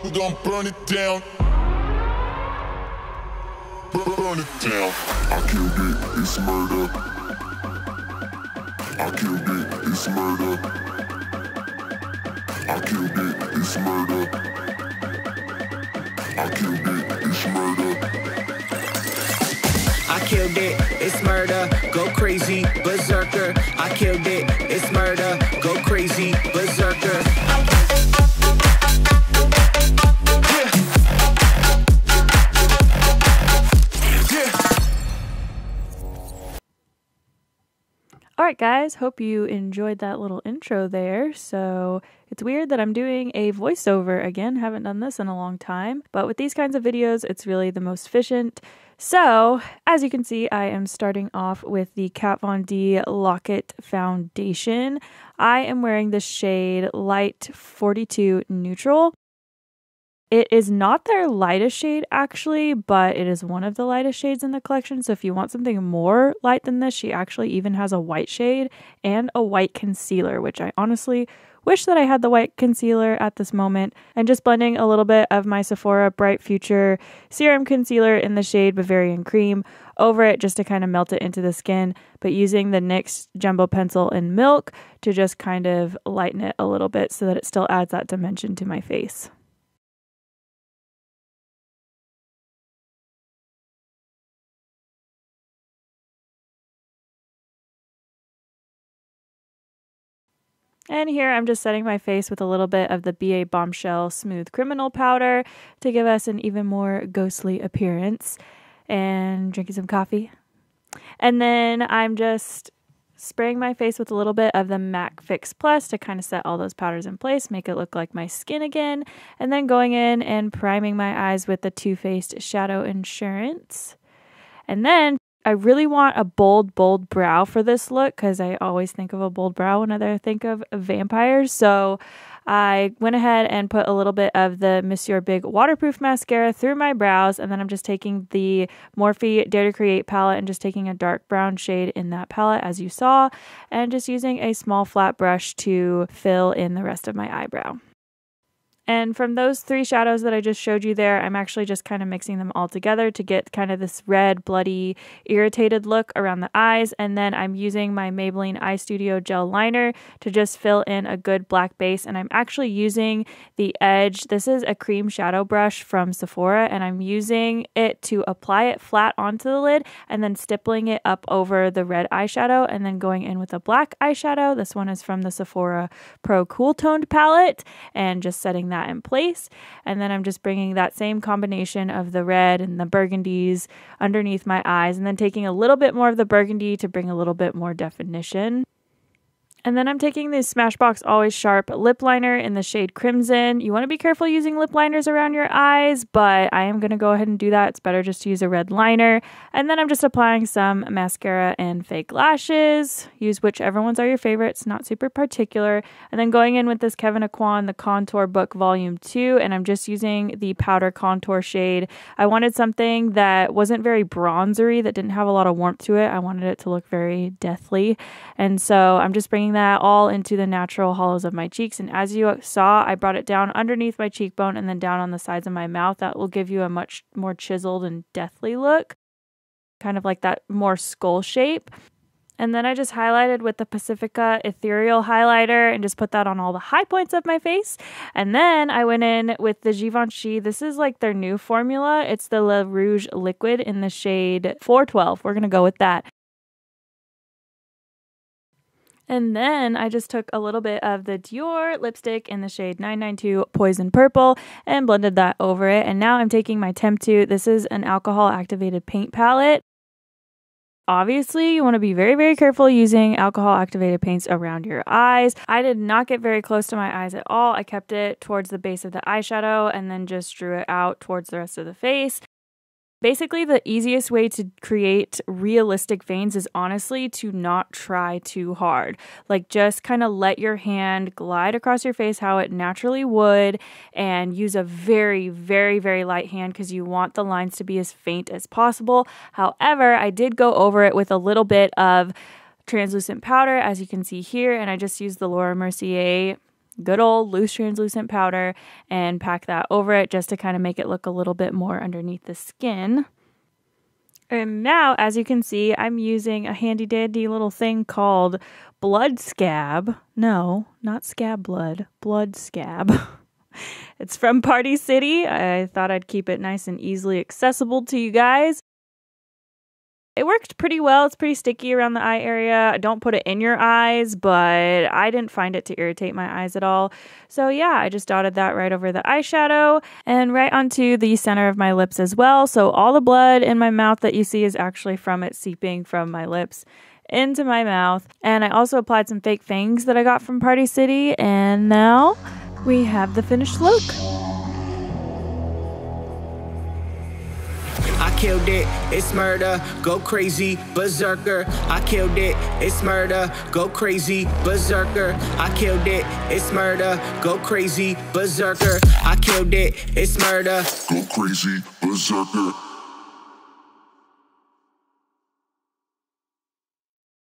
We gon' burn it down. Burn it down. I killed it, it's murder. I killed it, it's murder. I killed it, it's murder. I killed it, it's murder. I killed it, it's murder, go crazy, berserker. I killed it, it's murder, go crazy, berserker. Alright guys, hope you enjoyed that little intro there. So it's weird that I'm doing a voiceover again, haven't done this in a long time, but with these kinds of videos it's really the most efficient. So as you can see, I am starting off with the Kat Von D Lock-It Foundation. I am wearing the shade Light 42 Neutral. It is not their lightest shade actually, but it is one of the lightest shades in the collection. So if you want something more light than this, she actually even has a white shade and a white concealer, which I honestly wish that I had the white concealer at this moment. And just blending a little bit of my Sephora Bright Future Serum Concealer in the shade Bavarian Cream over it just to kind of melt it into the skin, but using the NYX Jumbo Pencil in Milk to just kind of lighten it a little bit so that it still adds that dimension to my face. And here I'm just setting my face with a little bit of the BA Bombshell Smooth Criminal Powder to give us an even more ghostly appearance. And drinking some coffee. And then I'm just spraying my face with a little bit of the MAC Fix Plus to kind of set all those powders in place, make it look like my skin again. And then going in and priming my eyes with the Too Faced Shadow Insurance. And then I really want a bold brow for this look because I always think of a bold brow whenever I think of vampires. So I went ahead and put a little bit of the Monsieur Big waterproof mascara through my brows, and then I'm just taking the Morphe Dare to Create palette and just taking a dark brown shade in that palette as you saw, and just using a small flat brush to fill in the rest of my eyebrow. And from those three shadows that I just showed you there, I'm actually just kind of mixing them all together to get kind of this red, bloody, irritated look around the eyes. And then I'm using my Maybelline Eye Studio Gel Liner to just fill in a good black base. And I'm actually using the Edge. This is a cream shadow brush from Sephora, and I'm using it to apply it flat onto the lid and then stippling it up over the red eyeshadow and then going in with a black eyeshadow. This one is from the Sephora Pro Cool Toned palette, and just setting that in place. And then I'm just bringing that same combination of the red and the burgundies underneath my eyes, and then taking a little bit more of the burgundy to bring a little bit more definition. And then I'm taking the Smashbox Always Sharp lip liner in the shade Crimson. You want to be careful using lip liners around your eyes, but I am going to go ahead and do that. It's better just to use a red liner. And then I'm just applying some mascara and fake lashes. Use whichever ones are your favorites, not super particular. And then going in with this Kevyn Aucoin, the Contour Book Volume 2, and I'm just using the powder contour shade. I wanted something that wasn't very bronzery, that didn't have a lot of warmth to it. I wanted it to look very deathly. And so I'm just bringing that all into the natural hollows of my cheeks, and as you saw, I brought it down underneath my cheekbone and then down on the sides of my mouth. That will give you a much more chiseled and deathly look, kind of like that more skull shape. And then I just highlighted with the Pacifica Ethereal highlighter and just put that on all the high points of my face. And then I went in with the Givenchy. This is like their new formula. It's the Le Rouge Liquid in the shade 412. We're going to go with that. And then I just took a little bit of the Dior lipstick in the shade 992 Poison Purple and blended that over it. And now I'm taking my Temptu. This is an alcohol activated paint palette. Obviously, you want to be very, very careful using alcohol activated paints around your eyes. I did not get very close to my eyes at all. I kept it towards the base of the eyeshadow and then just drew it out towards the rest of the face. Basically, the easiest way to create realistic veins is honestly to not try too hard. Like, just kind of let your hand glide across your face how it naturally would, and use a very, very, very light hand because you want the lines to be as faint as possible. However, I did go over it with a little bit of translucent powder, as you can see here, and I just used the Laura Mercier good old loose translucent powder and pack that over it just to kind of make it look a little bit more underneath the skin. And now, as you can see, I'm using a handy dandy little thing called blood scab. No, not scab blood, blood scab. It's from Party City. I thought I'd keep it nice and easily accessible to you guys. It worked pretty well. It's pretty sticky around the eye area. Don't put it in your eyes, but I didn't find it to irritate my eyes at all. So yeah, I just dotted that right over the eyeshadow and right onto the center of my lips as well. So all the blood in my mouth that you see is actually from it seeping from my lips into my mouth. And I also applied some fake fangs that I got from Party City. And now we have the finished look. I killed it, it's murder, go crazy, berserker. I killed it, it's murder, go crazy, berserker. I killed it, it's murder, go crazy, berserker. I killed it, it's murder, Go crazy, berserker.